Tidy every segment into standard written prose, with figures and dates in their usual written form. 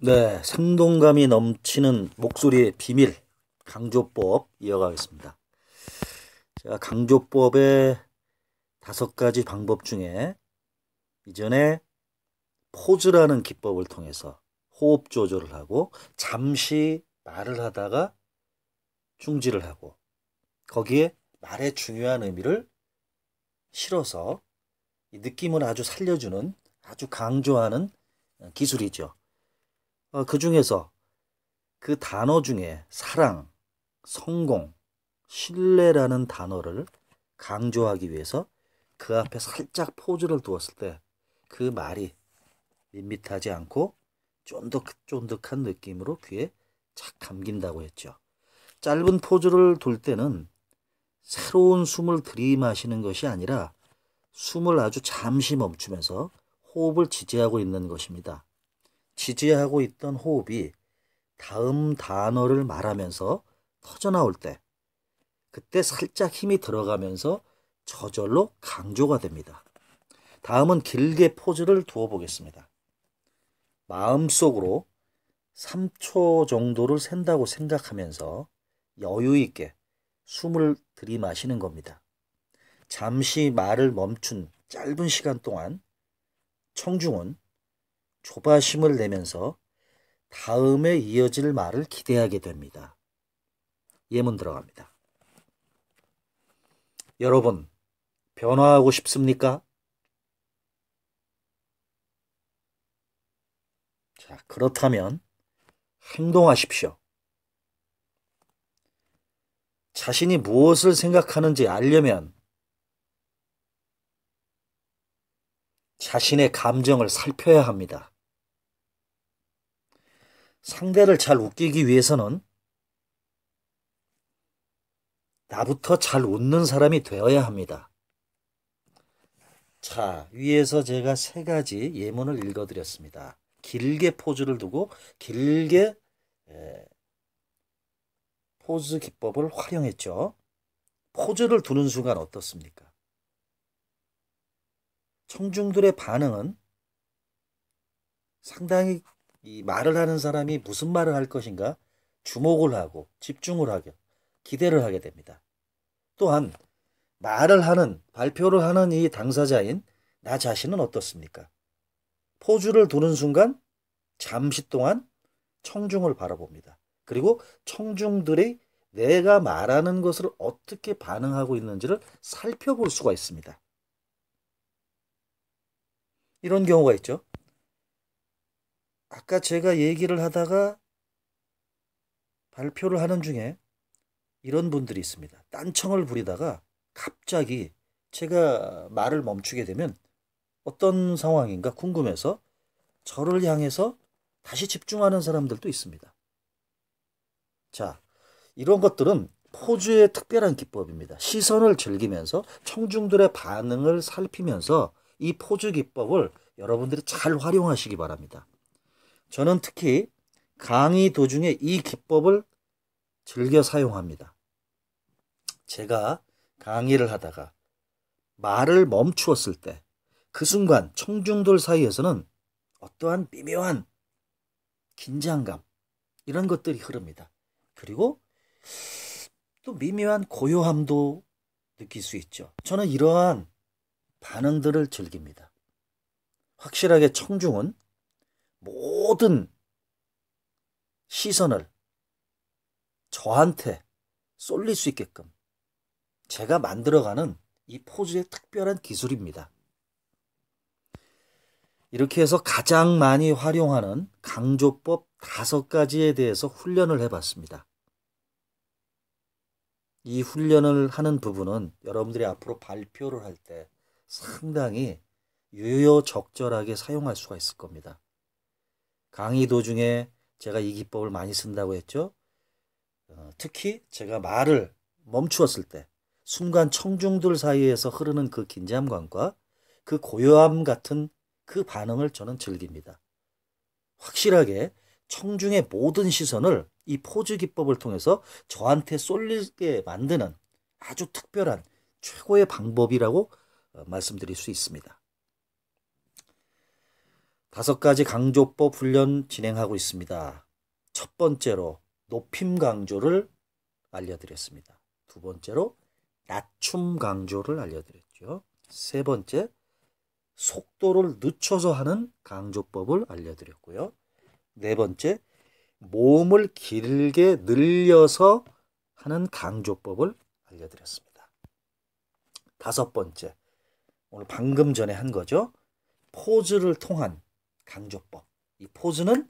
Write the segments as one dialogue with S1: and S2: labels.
S1: 네, 생동감이 넘치는 목소리의 비밀, 강조법 이어가겠습니다. 자, 강조법의 5가지 방법 중에 이전에 포즈라는 기법을 통해서 호흡 조절을 하고 잠시 말을 하다가 중지를 하고 거기에 말의 중요한 의미를 실어서 이 느낌을 아주 살려주는 아주 강조하는 기술이죠. 그 중에서 그 단어 중에 사랑, 성공, 신뢰라는 단어를 강조하기 위해서 그 앞에 살짝 포즈를 두었을 때 그 말이 밋밋하지 않고 쫀득쫀득한 느낌으로 귀에 착 감긴다고 했죠. 짧은 포즈를 둘 때는 새로운 숨을 들이마시는 것이 아니라 숨을 아주 잠시 멈추면서 호흡을 지지하고 있는 것입니다. 지지하고 있던 호흡이 다음 단어를 말하면서 터져나올 때 그때 살짝 힘이 들어가면서 저절로 강조가 됩니다. 다음은 길게 포즈를 두어 보겠습니다. 마음속으로 3초 정도를 센다고 생각하면서 여유 있게 숨을 들이마시는 겁니다. 잠시 말을 멈춘 짧은 시간 동안 청중은 조바심을 내면서 다음에 이어질 말을 기대하게 됩니다. 예문 들어갑니다. 여러분, 변화하고 싶습니까? 자, 그렇다면 행동하십시오. 자신이 무엇을 생각하는지 알려면 자신의 감정을 살펴야 합니다. 상대를 잘 웃기기 위해서는 나부터 잘 웃는 사람이 되어야 합니다. 자, 위에서 제가 3가지 예문을 읽어드렸습니다. 길게 포즈를 두고 길게 포즈 기법을 활용했죠. 포즈를 두는 순간 어떻습니까? 청중들의 반응은 상당히 이 말을 하는 사람이 무슨 말을 할 것인가 주목을 하고 집중을 하게 기대를 하게 됩니다. 또한 말을 하는 발표를 하는 이 당사자인 나 자신은 어떻습니까? 포즈를 두는 순간 잠시 동안 청중을 바라봅니다. 그리고 청중들이 내가 말하는 것을 어떻게 반응하고 있는지를 살펴볼 수가 있습니다. 이런 경우가 있죠. 아까 제가 얘기를 하다가 발표를 하는 중에 이런 분들이 있습니다. 딴청을 부리다가 갑자기 제가 말을 멈추게 되면 어떤 상황인가 궁금해서 저를 향해서 다시 집중하는 사람들도 있습니다. 자, 이런 것들은 포즈의 특별한 기법입니다. 시선을 즐기면서 청중들의 반응을 살피면서 이 포즈 기법을 여러분들이 잘 활용하시기 바랍니다. 저는 특히 강의 도중에 이 기법을 즐겨 사용합니다. 제가 강의를 하다가 말을 멈추었을 때 그 순간 청중들 사이에서는 어떠한 미묘한 긴장감 이런 것들이 흐릅니다. 그리고 또 미묘한 고요함도 느낄 수 있죠. 저는 이러한 반응들을 즐깁니다. 확실하게 청중은 모든 시선을 저한테 쏠릴 수 있게끔 제가 만들어가는 이 포즈의 특별한 기술입니다. 이렇게 해서 가장 많이 활용하는 강조법 5가지에 대해서 훈련을 해봤습니다. 이 훈련을 하는 부분은 여러분들이 앞으로 발표를 할 때 상당히 유효적절하게 사용할 수가 있을 겁니다. 강의 도중에 제가 이 기법을 많이 쓴다고 했죠. 특히 제가 말을 멈추었을 때 순간 청중들 사이에서 흐르는 그 긴장감과 그 고요함 같은 그 반응을 저는 즐깁니다. 확실하게 청중의 모든 시선을 이 포즈 기법을 통해서 저한테 쏠리게 만드는 아주 특별한 최고의 방법이라고 말씀드릴 수 있습니다. 5가지 강조법 훈련 진행하고 있습니다. 첫 번째로 높임 강조를 알려드렸습니다. 두 번째로 낮춤 강조를 알려드렸죠. 세 번째, 속도를 늦춰서 하는 강조법을 알려드렸고요. 네 번째, 몸을 길게 늘려서 하는 강조법을 알려드렸습니다. 다섯 번째, 오늘 방금 전에 한 거죠. 포즈를 통한 강조법. 이 포즈는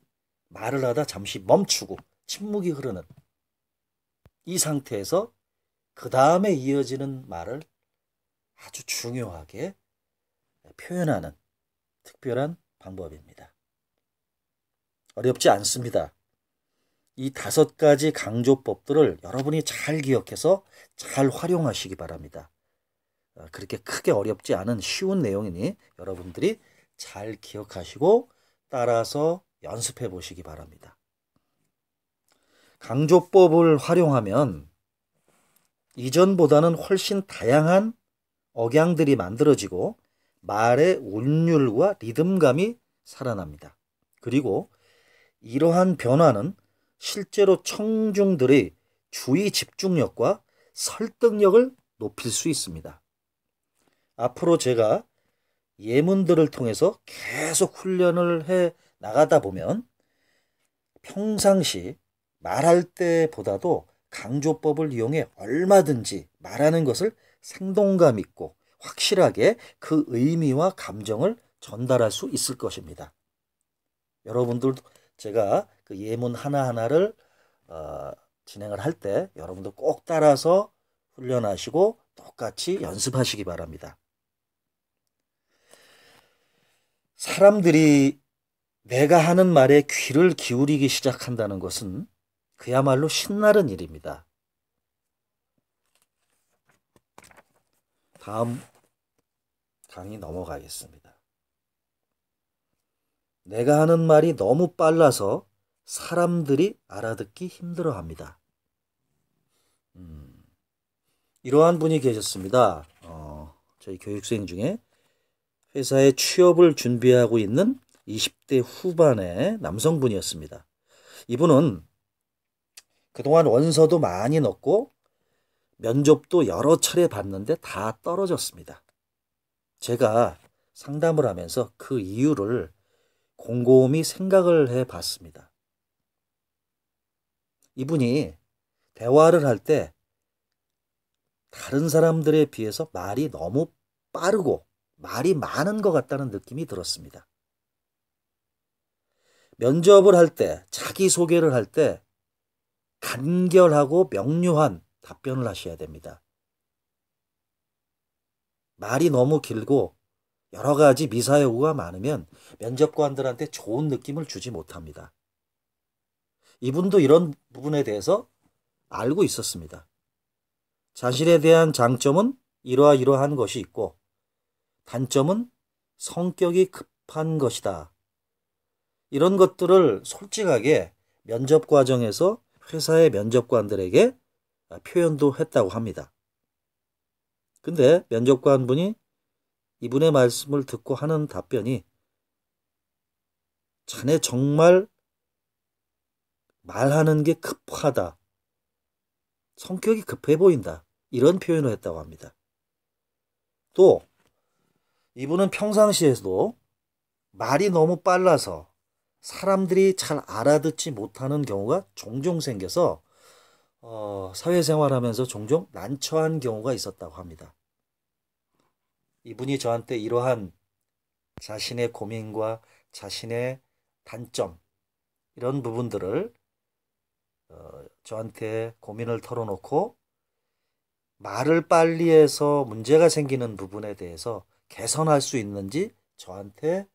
S1: 말을 하다 잠시 멈추고 침묵이 흐르는 이 상태에서 그 다음에 이어지는 말을 아주 중요하게 표현하는 특별한 방법입니다. 어렵지 않습니다. 이 5가지 강조법들을 여러분이 잘 기억해서 잘 활용하시기 바랍니다. 그렇게 크게 어렵지 않은 쉬운 내용이니 여러분들이 잘 기억하시고 따라서 연습해 보시기 바랍니다. 강조법을 활용하면 이전보다는 훨씬 다양한 억양들이 만들어지고 말의 운율과 리듬감이 살아납니다. 그리고 이러한 변화는 실제로 청중들의 주의 집중력과 설득력을 높일 수 있습니다. 앞으로 제가 예문들을 통해서 계속 훈련을 해 나가다 보면 평상시 말할 때보다도 강조법을 이용해 얼마든지 말하는 것을 생동감 있고 확실하게 그 의미와 감정을 전달할 수 있을 것입니다. 여러분들도 제가 그 예문 하나하나를 진행을 할 때 여러분도 꼭 따라서 훈련하시고 똑같이 연습하시기 바랍니다. 사람들이 내가 하는 말에 귀를 기울이기 시작한다는 것은 그야말로 신나는 일입니다. 다음 강의 넘어가겠습니다. 내가 하는 말이 너무 빨라서 사람들이 알아듣기 힘들어합니다. 이러한 분이 계셨습니다. 저희 교육생 중에 회사에 취업을 준비하고 있는 20대 후반의 남성분이었습니다. 이분은 그동안 원서도 많이 넣고 면접도 여러 차례 봤는데 다 떨어졌습니다. 제가 상담을 하면서 그 이유를 곰곰이 생각을 해봤습니다. 이분이 대화를 할 때 다른 사람들에 비해서 말이 너무 빠르고 말이 많은 것 같다는 느낌이 들었습니다. 면접을 할 때, 자기소개를 할 때 간결하고 명료한 답변을 하셔야 됩니다. 말이 너무 길고 여러 가지 미사여구가 많으면 면접관들한테 좋은 느낌을 주지 못합니다. 이분도 이런 부분에 대해서 알고 있었습니다. 자신에 대한 장점은 이러한 것이 있고 단점은 성격이 급한 것이다. 이런 것들을 솔직하게 면접 과정에서 회사의 면접관들에게 표현도 했다고 합니다. 근데 면접관분이 이분의 말씀을 듣고 하는 답변이 자네 정말 말하는 게 급하다. 성격이 급해 보인다. 이런 표현을 했다고 합니다. 또 이분은 평상시에도 말이 너무 빨라서 사람들이 잘 알아듣지 못하는 경우가 종종 생겨서 사회생활하면서 종종 난처한 경우가 있었다고 합니다. 이분이 저한테 이러한 자신의 고민과 자신의 단점 이런 부분들을 저한테 고민을 털어놓고 말을 빨리 해서 문제가 생기는 부분에 대해서 개선할 수 있는지 저한테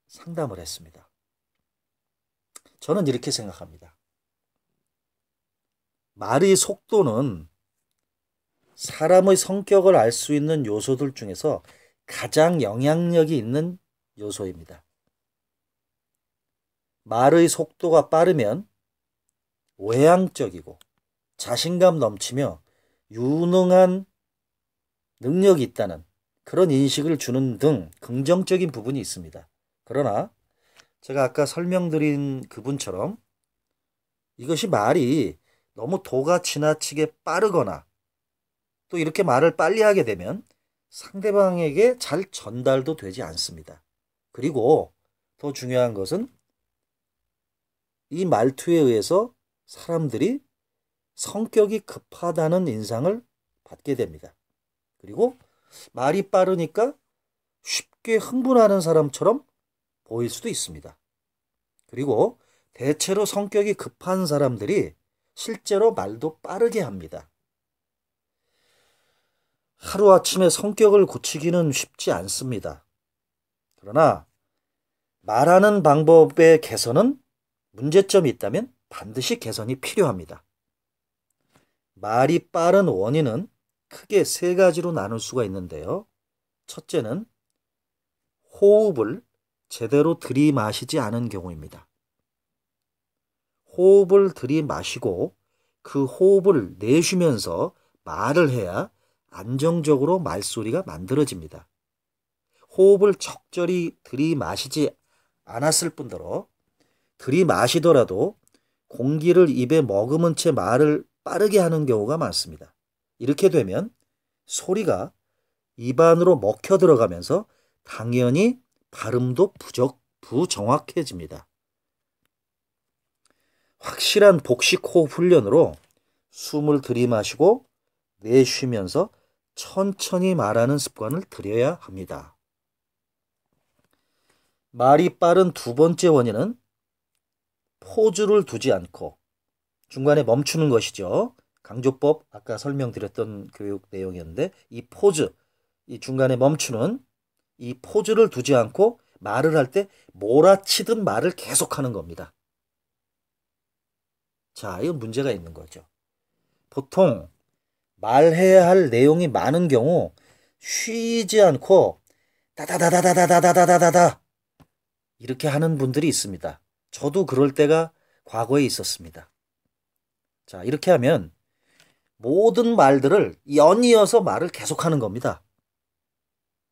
S1: 상담을 했습니다. 저는 이렇게 생각합니다. 말의 속도는 사람의 성격을 알 수 있는 요소들 중에서 가장 영향력이 있는 요소입니다. 말의 속도가 빠르면 외향적이고 자신감 넘치며 유능한 능력이 있다는 그런 인식을 주는 등 긍정적인 부분이 있습니다. 그러나 제가 아까 설명드린 그분처럼 이것이 말이 너무 도가 지나치게 빠르거나 또 이렇게 말을 빨리 하게 되면 상대방에게 잘 전달도 되지 않습니다. 그리고 더 중요한 것은 이 말투에 의해서 사람들이 성격이 급하다는 인상을 받게 됩니다. 그리고 말이 빠르니까 쉽게 흥분하는 사람처럼 보일 수도 있습니다. 그리고 대체로 성격이 급한 사람들이 실제로 말도 빠르게 합니다. 하루아침에 성격을 고치기는 쉽지 않습니다. 그러나 말하는 방법의 개선은 문제점이 있다면 반드시 개선이 필요합니다. 말이 빠른 원인은 크게 세 가지로 나눌 수가 있는데요. 첫째는 호흡을 제대로 들이마시지 않은 경우입니다. 호흡을 들이마시고 그 호흡을 내쉬면서 말을 해야 안정적으로 말소리가 만들어집니다. 호흡을 적절히 들이마시지 않았을 뿐더러 들이마시더라도 공기를 입에 머금은 채 말을 빠르게 하는 경우가 많습니다. 이렇게 되면 소리가 입 안으로 먹혀 들어가면서 당연히 발음도 부정확해집니다. 확실한 복식 호흡 훈련으로 숨을 들이마시고 내쉬면서 천천히 말하는 습관을 들여야 합니다. 말이 빠른 두 번째 원인은 포즈를 두지 않고 중간에 멈추는 것이죠. 강조법 아까 설명드렸던 교육 내용이었는데 이 포즈, 이 중간에 멈추는 이 포즈를 두지 않고 말을 할 때 몰아치듯 말을 계속하는 겁니다. 자, 이건 문제가 있는 거죠. 보통 말해야 할 내용이 많은 경우 쉬지 않고 다다다다다다다다다다다 이렇게 하는 분들이 있습니다. 저도 그럴 때가 과거에 있었습니다. 자, 이렇게 하면 모든 말들을 연이어서 말을 계속하는 겁니다.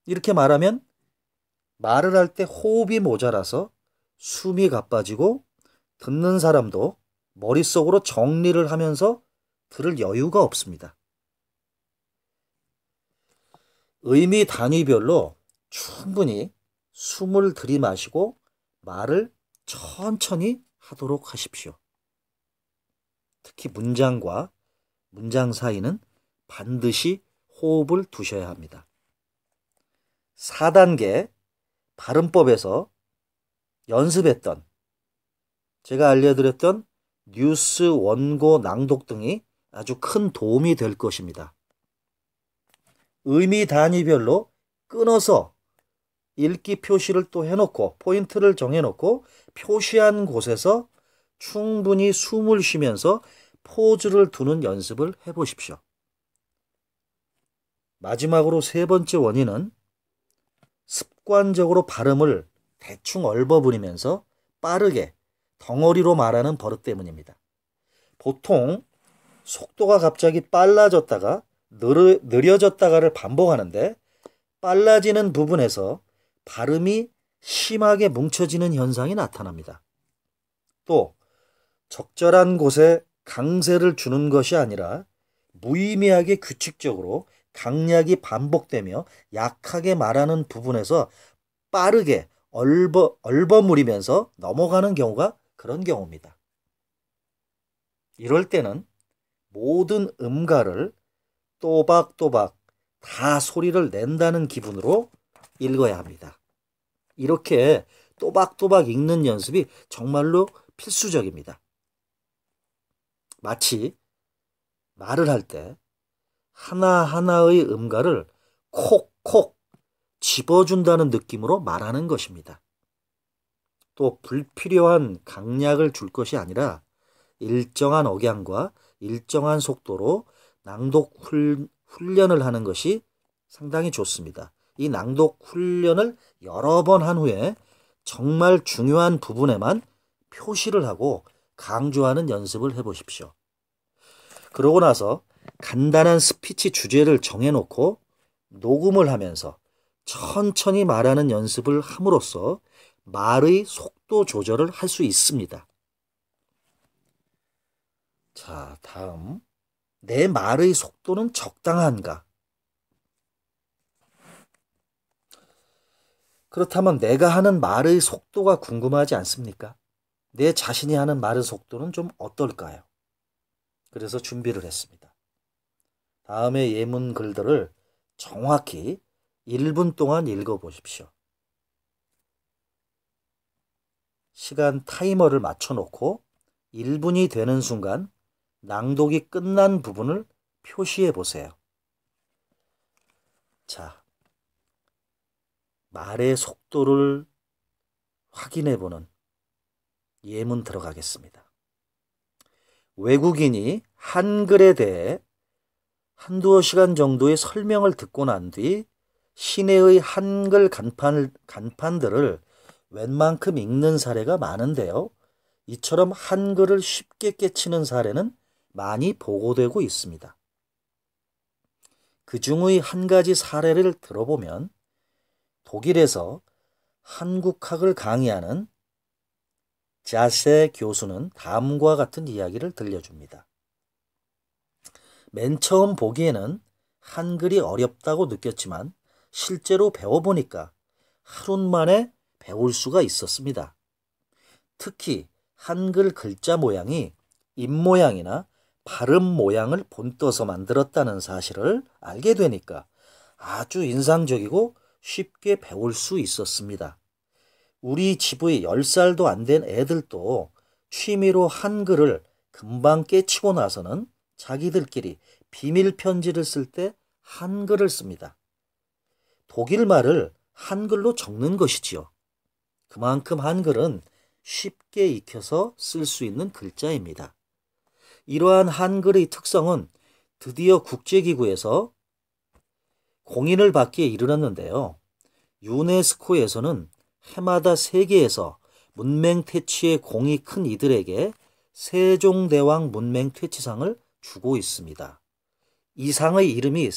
S1: 이렇게 말하면 말을 할 때 호흡이 모자라서 숨이 가빠지고 듣는 사람도 머릿속으로 정리를 하면서 들을 여유가 없습니다. 의미 단위별로 충분히 숨을 들이마시고 말을 천천히 하도록 하십시오. 특히 문장과 문장 사이는 반드시 호흡을 두셔야 합니다. 4단계 발음법에서 연습했던 제가 알려드렸던 뉴스 원고 낭독 등이 아주 큰 도움이 될 것입니다. 의미 단위별로 끊어서 읽기 표시를 또 해놓고 포인트를 정해놓고 표시한 곳에서 충분히 숨을 쉬면서 포즈를 두는 연습을 해보십시오. 마지막으로 세 번째 원인은 습관적으로 발음을 대충 얼버무리면서 빠르게 덩어리로 말하는 버릇 때문입니다. 보통 속도가 갑자기 빨라졌다가 느려졌다가를 반복하는데 빨라지는 부분에서 발음이 심하게 뭉쳐지는 현상이 나타납니다. 또 적절한 곳에 강세를 주는 것이 아니라 무의미하게 규칙적으로 강약이 반복되며 약하게 말하는 부분에서 빠르게 얼버무리면서 넘어가는 경우가 그런 경우입니다. 이럴 때는 모든 음가를 또박또박 다 소리를 낸다는 기분으로 읽어야 합니다. 이렇게 또박또박 읽는 연습이 정말로 필수적입니다. 마치 말을 할 때 하나하나의 음가를 콕콕 집어준다는 느낌으로 말하는 것입니다. 또 불필요한 강약을 줄 것이 아니라 일정한 억양과 일정한 속도로 낭독 훈련을 하는 것이 상당히 좋습니다. 이 낭독 훈련을 여러 번 한 후에 정말 중요한 부분에만 표시를 하고 강조하는 연습을 해보십시오. 그러고 나서 간단한 스피치 주제를 정해놓고 녹음을 하면서 천천히 말하는 연습을 함으로써 말의 속도 조절을 할 수 있습니다. 자, 다음. 내 말의 속도는 적당한가? 그렇다면 내가 하는 말의 속도가 궁금하지 않습니까? 내 자신이 하는 말의 속도는 좀 어떨까요? 그래서 준비를 했습니다. 다음의 예문 글들을 정확히 1분 동안 읽어보십시오. 시간 타이머를 맞춰놓고 1분이 되는 순간 낭독이 끝난 부분을 표시해 보세요. 자, 말의 속도를 확인해 보는 예문 들어가겠습니다. 외국인이 한글에 대해 한두어 시간 정도의 설명을 듣고 난 뒤 시내의 한글 간판들을 웬만큼 읽는 사례가 많은데요. 이처럼 한글을 쉽게 깨치는 사례는 많이 보고되고 있습니다. 그 중의 한 가지 사례를 들어보면 독일에서 한국학을 강의하는 자세 교수는 다음과 같은 이야기를 들려줍니다. 맨 처음 보기에는 한글이 어렵다고 느꼈지만 실제로 배워보니까 하루 만에 배울 수가 있었습니다. 특히 한글 글자 모양이 입모양이나 발음 모양을 본떠서 만들었다는 사실을 알게 되니까 아주 인상적이고 쉽게 배울 수 있었습니다. 우리 집의 10살도 안 된 애들도 취미로 한글을 금방 깨치고 나서는 자기들끼리 비밀 편지를 쓸 때 한글을 씁니다. 독일 말을 한글로 적는 것이지요. 그만큼 한글은 쉽게 익혀서 쓸 수 있는 글자입니다. 이러한 한글의 특성은 드디어 국제기구에서 공인을 받기에 이르렀는데요. 유네스코에서는 해마다 세계에서 문맹퇴치의 공이 큰 이들에게 세종대왕 문맹퇴치상을 주고 있습니다. 이 상의 이름이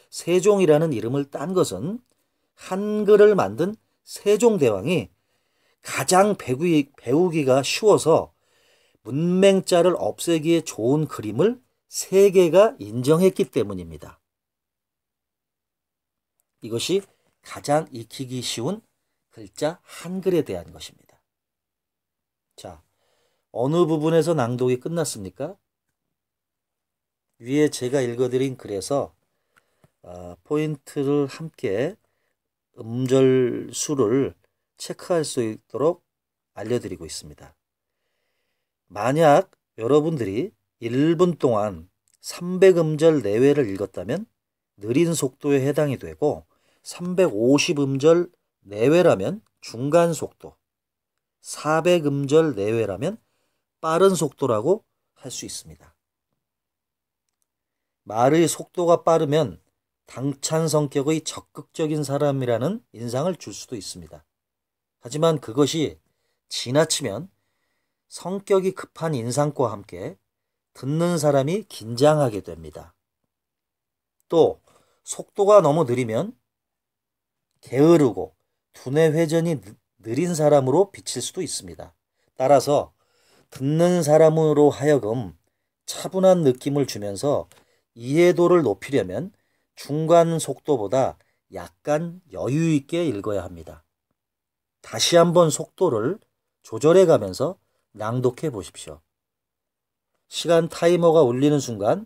S1: 세종이라는 이름을 딴 것은 한글을 만든 세종대왕이 가장 배우기가 쉬워서 문맹자를 없애기에 좋은 그림을 세계가 인정했기 때문입니다. 이것이 가장 익히기 쉬운 글자 한글에 대한 것입니다. 자, 어느 부분에서 낭독이 끝났습니까? 위에 제가 읽어드린 글에서 포인트를 함께 음절 수를 체크할 수 있도록 알려드리고 있습니다. 만약 여러분들이 1분 동안 300음절 내외를 읽었다면 느린 속도에 해당이 되고 350음절 내외라면 중간 속도, 400음절 내외라면 빠른 속도라고 할 수 있습니다. 말의 속도가 빠르면 당찬 성격의 적극적인 사람이라는 인상을 줄 수도 있습니다. 하지만 그것이 지나치면 성격이 급한 인상과 함께 듣는 사람이 긴장하게 됩니다. 또 속도가 너무 느리면 게으르고 두뇌 회전이 느린 사람으로 비칠 수도 있습니다. 따라서 듣는 사람으로 하여금 차분한 느낌을 주면서 이해도를 높이려면 중간 속도보다 약간 여유 있게 읽어야 합니다. 다시 한번 속도를 조절해 가면서 낭독해 보십시오. 시간 타이머가 울리는 순간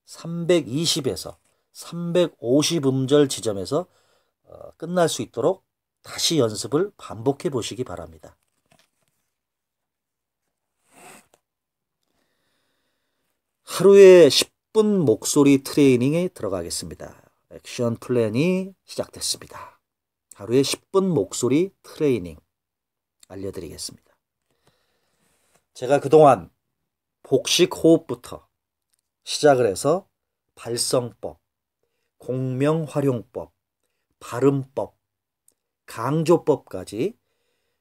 S1: 320에서 350음절 지점에서 끝날 수 있도록 다시 연습을 반복해 보시기 바랍니다. 하루에 10분 목소리 트레이닝에 들어가겠습니다. 액션 플랜이 시작됐습니다. 하루에 10분 목소리 트레이닝 알려드리겠습니다. 제가 그동안 복식 호흡부터 시작을 해서 발성법, 공명활용법, 발음법, 강조법까지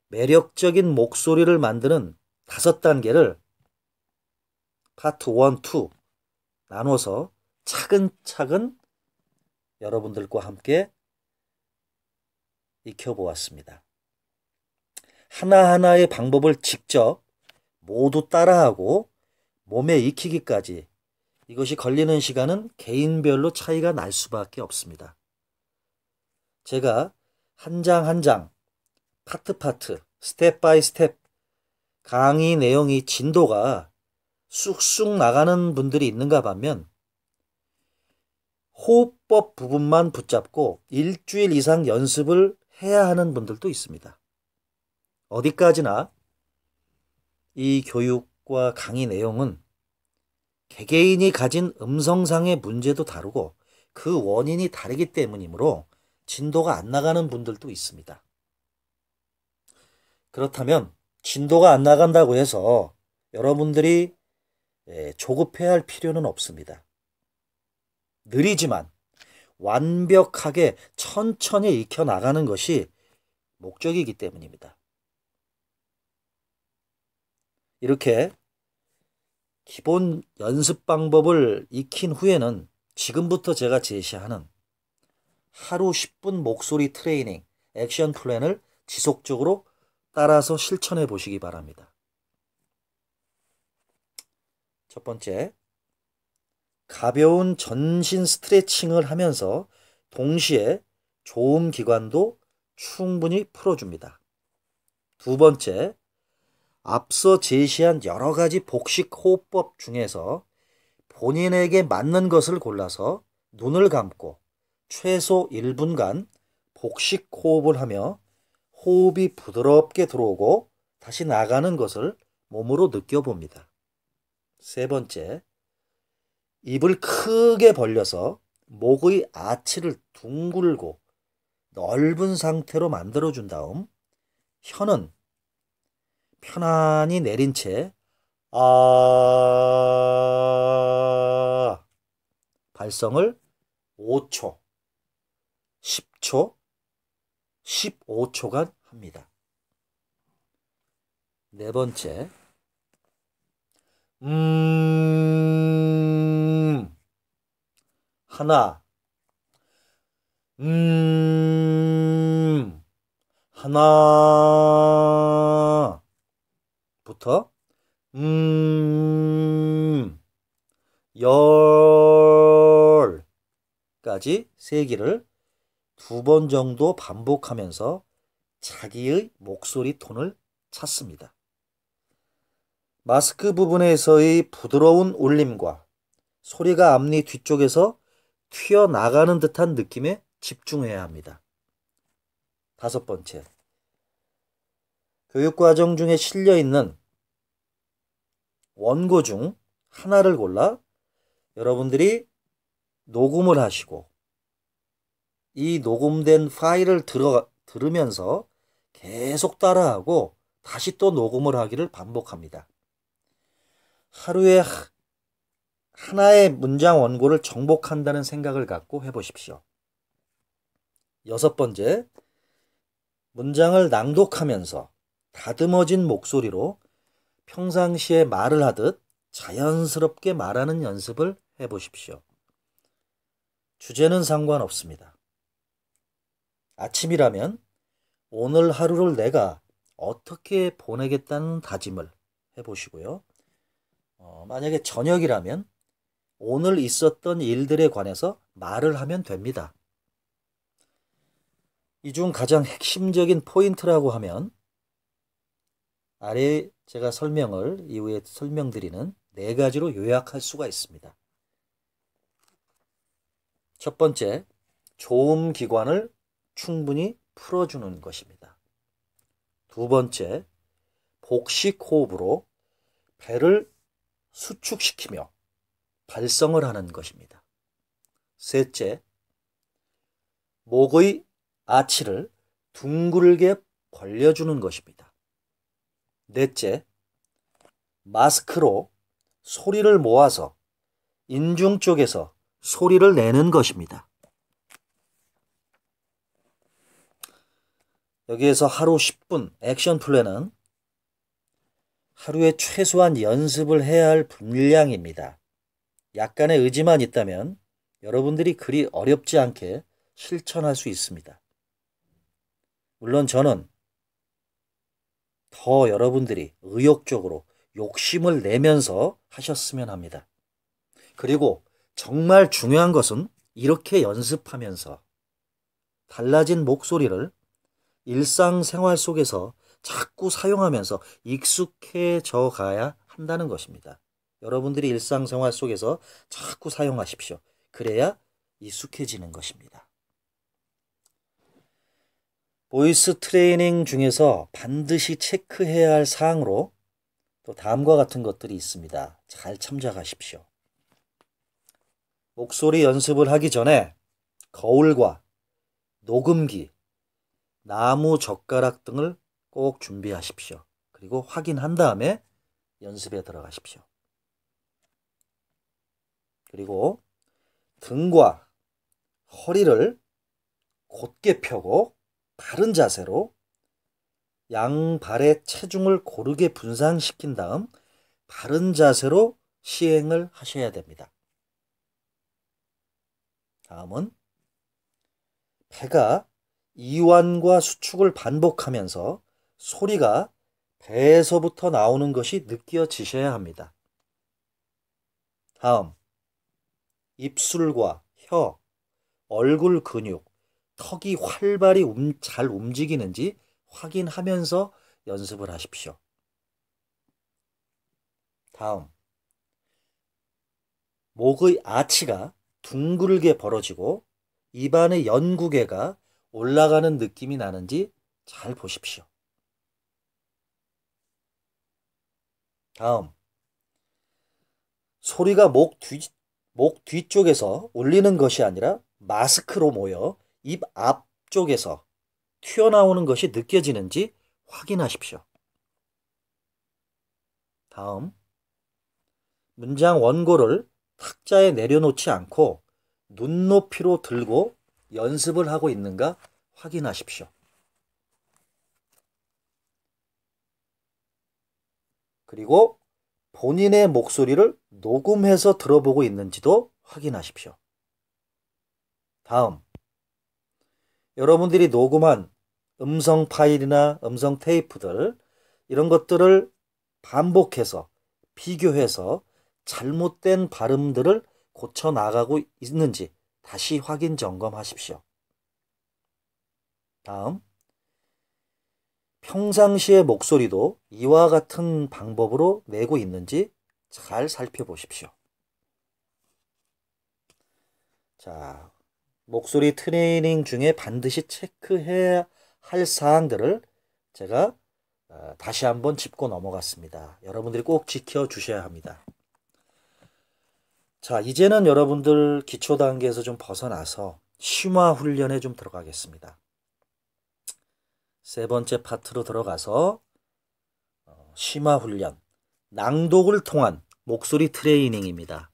S1: 매력적인 목소리를 만드는 5단계를 파트 1, 2 나눠서 차근차근 여러분들과 함께 익혀보았습니다. 하나하나의 방법을 직접 모두 따라하고 몸에 익히기까지 이것이 걸리는 시간은 개인별로 차이가 날 수밖에 없습니다. 제가 한 장 한 장, 파트, 스텝 바이 스텝 강의 내용이 진도가 쑥쑥 나가는 분들이 있는가 하면 호흡법 부분만 붙잡고 일주일 이상 연습을 해야 하는 분들도 있습니다. 어디까지나 이 교육과 강의 내용은 개개인이 가진 음성상의 문제도 다르고 그 원인이 다르기 때문이므로 진도가 안 나가는 분들도 있습니다. 그렇다면 진도가 안 나간다고 해서 여러분들이 조급해야 할 필요는 없습니다. 느리지만 완벽하게 천천히 익혀나가는 것이 목적이기 때문입니다. 이렇게 기본 연습 방법을 익힌 후에는 지금부터 제가 제시하는 하루 10분 목소리 트레이닝 액션 플랜을 지속적으로 따라서 실천해 보시기 바랍니다. 첫 번째, 가벼운 전신 스트레칭을 하면서 동시에 조음 기관도 충분히 풀어줍니다. 두 번째, 앞서 제시한 여러 가지 복식 호흡법 중에서 본인에게 맞는 것을 골라서 눈을 감고 최소 1분간 복식 호흡을 하며 호흡이 부드럽게 들어오고 다시 나가는 것을 몸으로 느껴봅니다. 세 번째, 입을 크게 벌려서 목의 아치를 둥글고 넓은 상태로 만들어준 다음 혀는 편안히 내린 채 발성을 5초, 10초, 15초간 합니다. 네 번째, 하나, 하나부터 열까지 세기를 2번 정도 반복하면서 자기의 목소리 톤을 찾습니다. 마스크 부분에서의 부드러운 울림과 소리가 앞니 뒤쪽에서 튀어나가는 듯한 느낌에 집중해야 합니다. 다섯 번째, 교육과정 중에 실려있는 원고 중 하나를 골라 여러분들이 녹음을 하시고 이 녹음된 파일을 들으면서 계속 따라하고 다시 또 녹음을 하기를 반복합니다. 하루에 하나의 문장 원고를 정복한다는 생각을 갖고 해보십시오. 여섯 번째, 문장을 낭독하면서 다듬어진 목소리로 평상시에 말을 하듯 자연스럽게 말하는 연습을 해보십시오. 주제는 상관없습니다. 아침이라면 오늘 하루를 내가 어떻게 보내겠다는 다짐을 해보시고요. 만약에 저녁이라면 오늘 있었던 일들에 관해서 말을 하면 됩니다. 이 중 가장 핵심적인 포인트라고 하면 아래 제가 설명을 이후에 설명드리는 4가지로 요약할 수가 있습니다. 첫 번째, 조음 기관을 충분히 풀어주는 것입니다. 두 번째, 복식 호흡으로 배를 수축시키며 발성을 하는 것입니다. 셋째, 목의 아치를 둥글게 벌려주는 것입니다. 넷째, 마스크로 소리를 모아서 인중 쪽에서 소리를 내는 것입니다. 여기에서 하루 10분 액션 플랜은 하루에 최소한 연습을 해야 할 분량입니다. 약간의 의지만 있다면 여러분들이 그리 어렵지 않게 실천할 수 있습니다. 물론 저는 더 여러분들이 의욕적으로 욕심을 내면서 하셨으면 합니다. 그리고 정말 중요한 것은 이렇게 연습하면서 달라진 목소리를 일상생활 속에서 자꾸 사용하면서 익숙해져 가야 한다는 것입니다. 여러분들이 일상생활 속에서 자꾸 사용하십시오. 그래야 익숙해지는 것입니다. 보이스 트레이닝 중에서 반드시 체크해야 할 사항으로 또 다음과 같은 것들이 있습니다. 잘 참작하십시오. 목소리 연습을 하기 전에 거울과 녹음기, 나무 젓가락 등을 꼭 준비하십시오. 그리고 확인한 다음에 연습에 들어가십시오. 그리고 등과 허리를 곧게 펴고 바른 자세로 양발의 체중을 고르게 분산시킨 다음 바른 자세로 시행을 하셔야 됩니다. 다음은 배가 이완과 수축을 반복하면서 소리가 배에서부터 나오는 것이 느껴지셔야 합니다. 다음, 입술과 혀, 얼굴 근육, 턱이 활발히 잘 움직이는지 확인하면서 연습을 하십시오. 다음, 목의 아치가 둥글게 벌어지고 입안의 연구개가 올라가는 느낌이 나는지 잘 보십시오. 다음, 소리가 목 뒤쪽에서 울리는 것이 아니라 마스크로 모여 입 앞쪽에서 튀어나오는 것이 느껴지는지 확인하십시오. 다음, 문장 원고를 탁자에 내려놓지 않고 눈높이로 들고 연습을 하고 있는가 확인하십시오. 그리고 본인의 목소리를 녹음해서 들어보고 있는지도 확인하십시오. 다음, 여러분들이 녹음한 음성 파일이나 음성 테이프들 이런 것들을 반복해서 비교해서 잘못된 발음들을 고쳐 나가고 있는지 다시 확인 점검하십시오. 다음, 평상시의 목소리도 이와 같은 방법으로 내고 있는지 잘 살펴보십시오. 자, 목소리 트레이닝 중에 반드시 체크해야 할 사항들을 제가 다시 한번 짚고 넘어갔습니다. 여러분들이 꼭 지켜주셔야 합니다. 자, 이제는 여러분들 기초 단계에서 좀 벗어나서 심화 훈련에 좀 들어가겠습니다. 세 번째 파트로 들어가서 심화 훈련, 낭독을 통한 목소리 트레이닝입니다.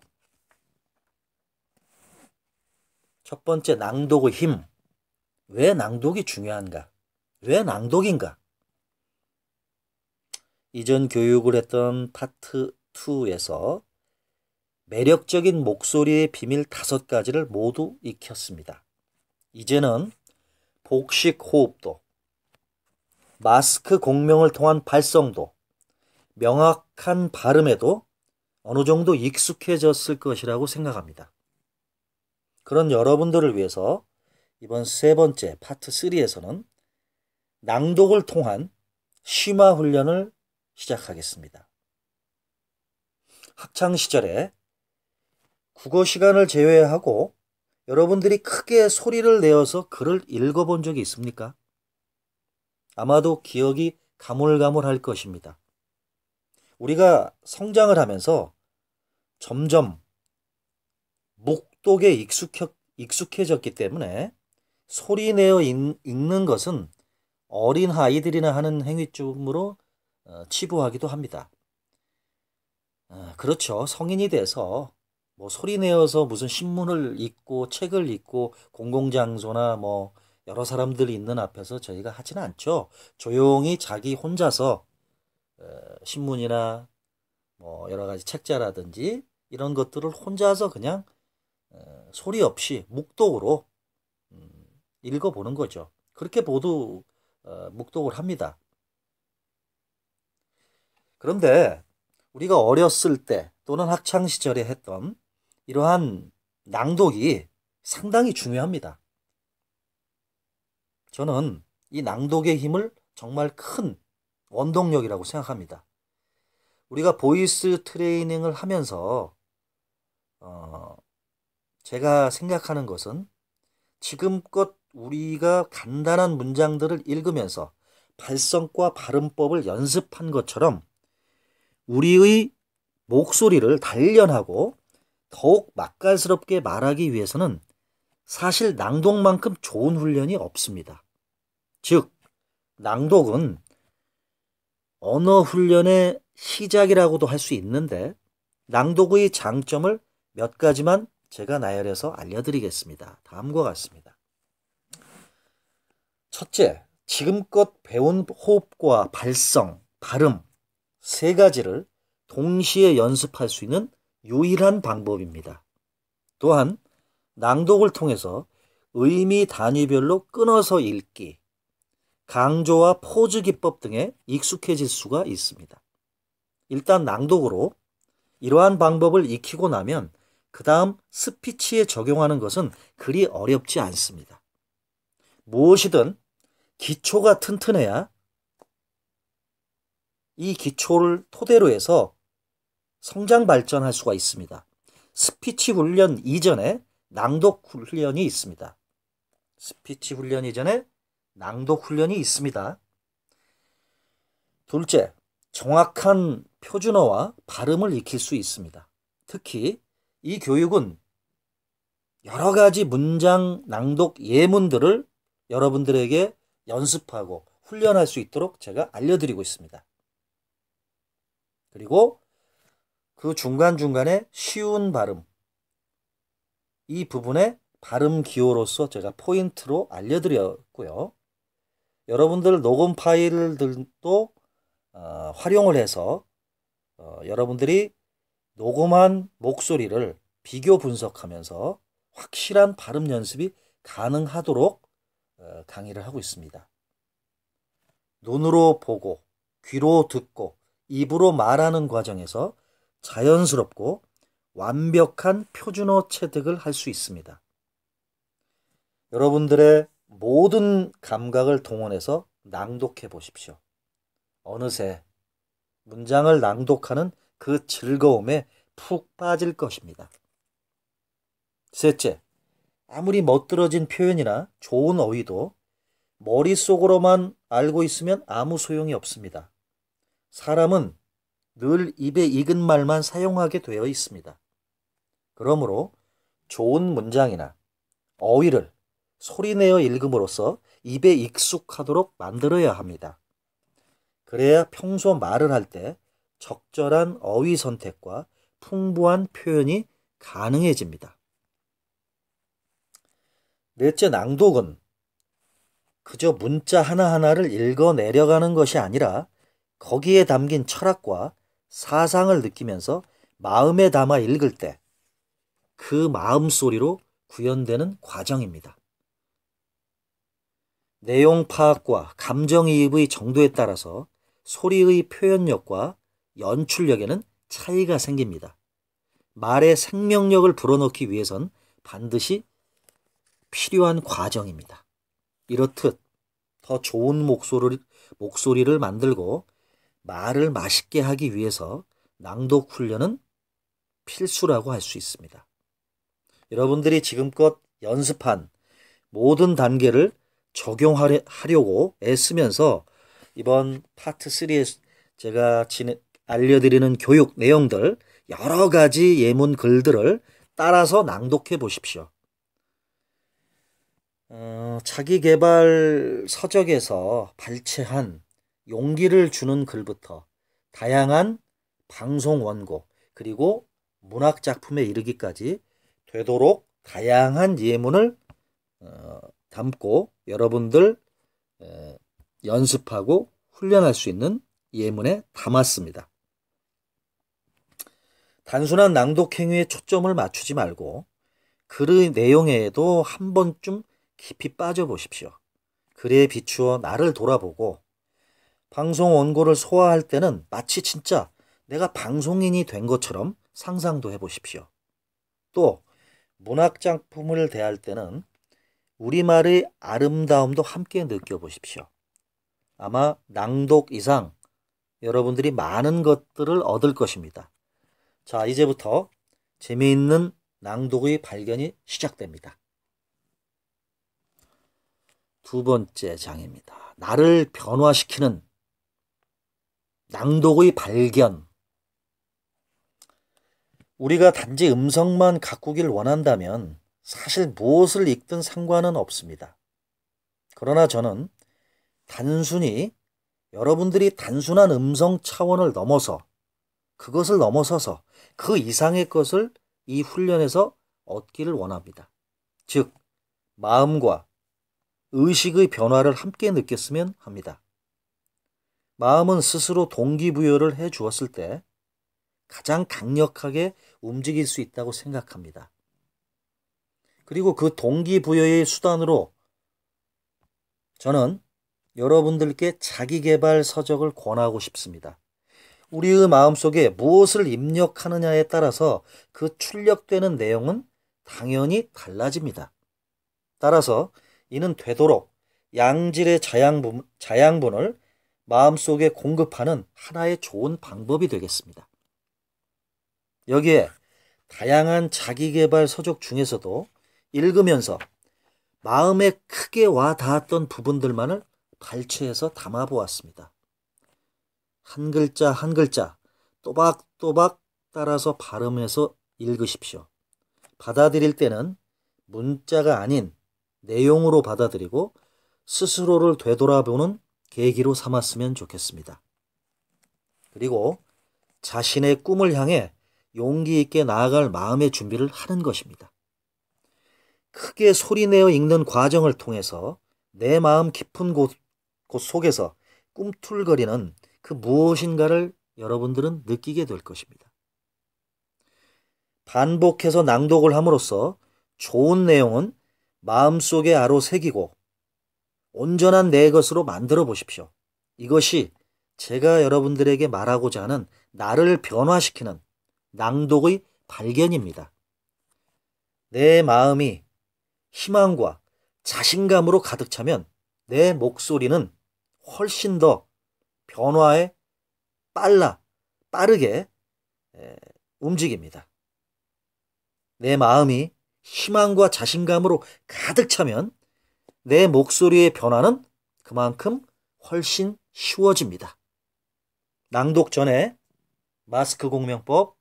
S1: 첫 번째, 낭독의 힘. 왜 낭독이 중요한가? 왜 낭독인가? 이전 교육을 했던 파트 2에서 매력적인 목소리의 비밀 5가지를 모두 익혔습니다. 이제는 복식 호흡도, 마스크 공명을 통한 발성도, 명확한 발음에도 어느 정도 익숙해졌을 것이라고 생각합니다. 그런 여러분들을 위해서 이번 세 번째 파트 3에서는 낭독을 통한 심화 훈련을 시작하겠습니다. 학창시절에 국어 시간을 제외하고 여러분들이 크게 소리를 내어서 글을 읽어본 적이 있습니까? 아마도 기억이 가물가물할 것입니다. 우리가 성장을 하면서 점점 묵독에 익숙해졌기 때문에 소리 내어 읽는 것은 어린 아이들이나 하는 행위쯤으로 치부하기도 합니다. 그렇죠. 성인이 돼서 뭐 소리 내어서 무슨 신문을 읽고 책을 읽고 공공장소나 뭐 여러 사람들이 있는 앞에서 저희가 하지는 않죠. 조용히 자기 혼자서 신문이나 뭐 여러 가지 책자라든지 이런 것들을 혼자서 그냥 소리 없이 묵독으로 읽어보는 거죠. 그렇게 모두 묵독을 합니다. 그런데 우리가 어렸을 때 또는 학창 시절에 했던 이러한 낭독이 상당히 중요합니다. 저는 이 낭독의 힘을 정말 큰 원동력이라고 생각합니다. 우리가 보이스 트레이닝을 하면서 제가 생각하는 것은 지금껏 우리가 간단한 문장들을 읽으면서 발성과 발음법을 연습한 것처럼 우리의 목소리를 단련하고 더욱 맛깔스럽게 말하기 위해서는 사실 낭독만큼 좋은 훈련이 없습니다. 즉, 낭독은 언어 훈련의 시작이라고도 할 수 있는데 낭독의 장점을 몇 가지만 제가 나열해서 알려드리겠습니다. 다음과 같습니다. 첫째, 지금껏 배운 호흡과 발성, 발음 세 가지를 동시에 연습할 수 있는 유일한 방법입니다. 또한 낭독을 통해서 의미 단위별로 끊어서 읽기, 강조와 포즈 기법 등에 익숙해질 수가 있습니다. 일단 낭독으로 이러한 방법을 익히고 나면 그 다음 스피치에 적용하는 것은 그리 어렵지 않습니다. 무엇이든 기초가 튼튼해야 이 기초를 토대로 해서 성장 발전할 수가 있습니다. 스피치 훈련 이전에 낭독 훈련이 있습니다. 스피치 훈련 이전에 낭독 훈련이 있습니다. 둘째, 정확한 표준어와 발음을 익힐 수 있습니다. 특히 이 교육은 여러 가지 문장 낭독 예문들을 여러분들에게 연습하고 훈련할 수 있도록 제가 알려드리고 있습니다. 그리고 그 중간중간에 쉬운 발음, 이 부분에 발음 기호로서 제가 포인트로 알려드렸고요. 여러분들 녹음 파일들도 활용을 해서 여러분들이 녹음한 목소리를 비교 분석하면서 확실한 발음 연습이 가능하도록 강의를 하고 있습니다. 눈으로 보고 귀로 듣고 입으로 말하는 과정에서 자연스럽고 완벽한 표준어 체득을 할 수 있습니다. 여러분들의 모든 감각을 동원해서 낭독해 보십시오. 어느새 문장을 낭독하는 그 즐거움에 푹 빠질 것입니다. 셋째, 아무리 멋들어진 표현이나 좋은 어휘도 머릿속으로만 알고 있으면 아무 소용이 없습니다. 사람은 늘 입에 익은 말만 사용하게 되어 있습니다. 그러므로 좋은 문장이나 어휘를 소리내어 읽음으로써 입에 익숙하도록 만들어야 합니다. 그래야 평소 말을 할 때 적절한 어휘 선택과 풍부한 표현이 가능해집니다. 넷째, 낭독은 그저 문자 하나하나를 읽어 내려가는 것이 아니라 거기에 담긴 철학과 사상을 느끼면서 마음에 담아 읽을 때 그 마음소리로 구현되는 과정입니다. 내용 파악과 감정이입의 정도에 따라서 소리의 표현력과 연출력에는 차이가 생깁니다. 말의 생명력을 불어넣기 위해선 반드시 필요한 과정입니다. 이렇듯 더 좋은 목소리를 만들고 말을 맛있게 하기 위해서 낭독 훈련은 필수라고 할 수 있습니다. 여러분들이 지금껏 연습한 모든 단계를 적용하려고 애쓰면서 이번 파트 3에 제가 알려드리는 교육 내용들 여러 가지 예문 글들을 따라서 낭독해 보십시오. 자기계발 서적에서 발췌한 용기를 주는 글부터 다양한 방송 원고 그리고 문학 작품에 이르기까지 되도록 다양한 예문을 담고 여러분들 연습하고 훈련할 수 있는 예문에 담았습니다. 단순한 낭독 행위에 초점을 맞추지 말고 글의 내용에도 한 번쯤 깊이 빠져보십시오. 글에 비추어 나를 돌아보고 방송 원고를 소화할 때는 마치 진짜 내가 방송인이 된 것처럼 상상도 해보십시오. 또 문학작품을 대할 때는 우리말의 아름다움도 함께 느껴보십시오. 아마 낭독 이상 여러분들이 많은 것들을 얻을 것입니다. 자, 이제부터 재미있는 낭독의 발견이 시작됩니다. 두 번째 장입니다. 나를 변화시키는 낭독의 발견. 우리가 단지 음성만 가꾸길 원한다면 사실 무엇을 읽든 상관은 없습니다. 그러나 저는 단순히 여러분들이 단순한 음성 차원을 넘어서 그것을 넘어서서 그 이상의 것을 이 훈련에서 얻기를 원합니다. 즉, 마음과 의식의 변화를 함께 느꼈으면 합니다. 마음은 스스로 동기부여를 해 주었을 때 가장 강력하게 움직일 수 있다고 생각합니다. 그리고 그 동기부여의 수단으로 저는 여러분들께 자기계발 서적을 권하고 싶습니다. 우리의 마음속에 무엇을 입력하느냐에 따라서 그 출력되는 내용은 당연히 달라집니다. 따라서 이는 되도록 양질의 자양분을 마음속에 공급하는 하나의 좋은 방법이 되겠습니다. 여기에 다양한 자기계발 서적 중에서도 읽으면서 마음에 크게 와 닿았던 부분들만을 발췌해서 담아보았습니다. 한 글자 한 글자 또박또박 따라서 발음해서 읽으십시오. 받아들일 때는 문자가 아닌 내용으로 받아들이고 스스로를 되돌아보는 계기로 삼았으면 좋겠습니다. 그리고 자신의 꿈을 향해 용기 있게 나아갈 마음의 준비를 하는 것입니다. 크게 소리내어 읽는 과정을 통해서 내 마음 깊은 곳 속에서 꿈틀거리는 그 무엇인가를 여러분들은 느끼게 될 것입니다. 반복해서 낭독을 함으로써 좋은 내용은 마음속에 아로 새기고 온전한 내 것으로 만들어 보십시오. 이것이 제가 여러분들에게 말하고자 하는 나를 변화시키는 낭독의 발견입니다. 내 마음이 희망과 자신감으로 가득 차면 내 목소리는 훨씬 더 변화에 빠르게 움직입니다. 내 마음이 희망과 자신감으로 가득 차면 내 목소리의 변화는 그만큼 훨씬 쉬워집니다. 낭독 전에 마스크 공명법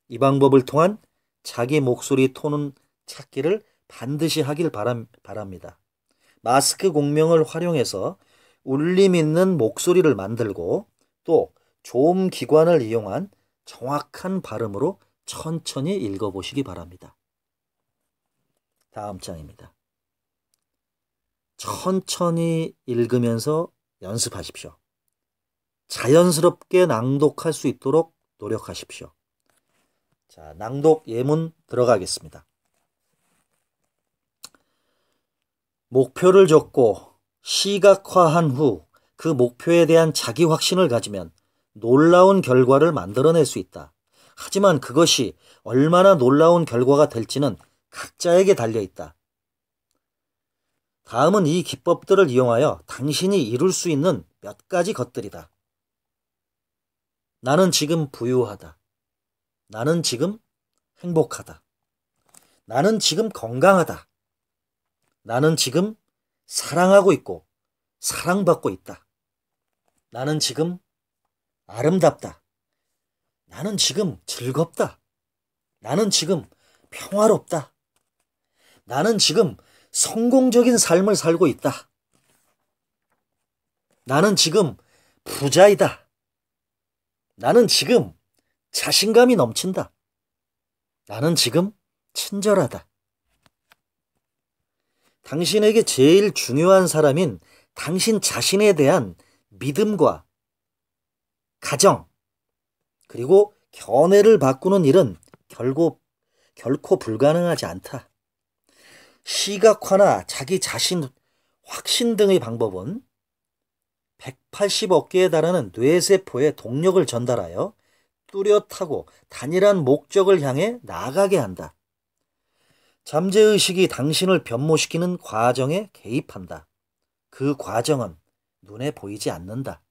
S1: 이 방법을 통한 자기 목소리 톤 찾기를 반드시 하길 바랍니다. 마스크 공명을 활용해서 울림 있는 목소리를 만들고 또 조음 기관을 이용한 정확한 발음으로 천천히 읽어보시기 바랍니다. 다음 장입니다. 천천히 읽으면서 연습하십시오. 자연스럽게 낭독할 수 있도록 노력하십시오. 자, 낭독 예문 들어가겠습니다. 목표를 적고 시각화한 후 그 목표에 대한 자기 확신을 가지면 놀라운 결과를 만들어낼 수 있다. 하지만 그것이 얼마나 놀라운 결과가 될지는 각자에게 달려있다. 다음은 이 기법들을 이용하여 당신이 이룰 수 있는 몇 가지 것들이다. 나는 지금 부유하다. 나는 지금 행복하다. 나는 지금 건강하다. 나는 지금 사랑하고 있고 사랑받고 있다. 나는 지금 아름답다. 나는 지금 즐겁다. 나는 지금 평화롭다. 나는 지금 성공적인 삶을 살고 있다. 나는 지금 부자이다. 나는 지금 자신감이 넘친다. 나는 지금 친절하다. 당신에게 제일 중요한 사람인 당신 자신에 대한 믿음과 가정, 그리고 견해를 바꾸는 일은 결코 불가능하지 않다. 시각화나 자기 자신 확신 등의 방법은 180억 개에 달하는 뇌세포에 동력을 전달하여 뚜렷하고 단일한 목적을 향해 나아가게 한다. 잠재의식이 당신을 변모시키는 과정에 개입한다. 그 과정은 눈에 보이지 않는다.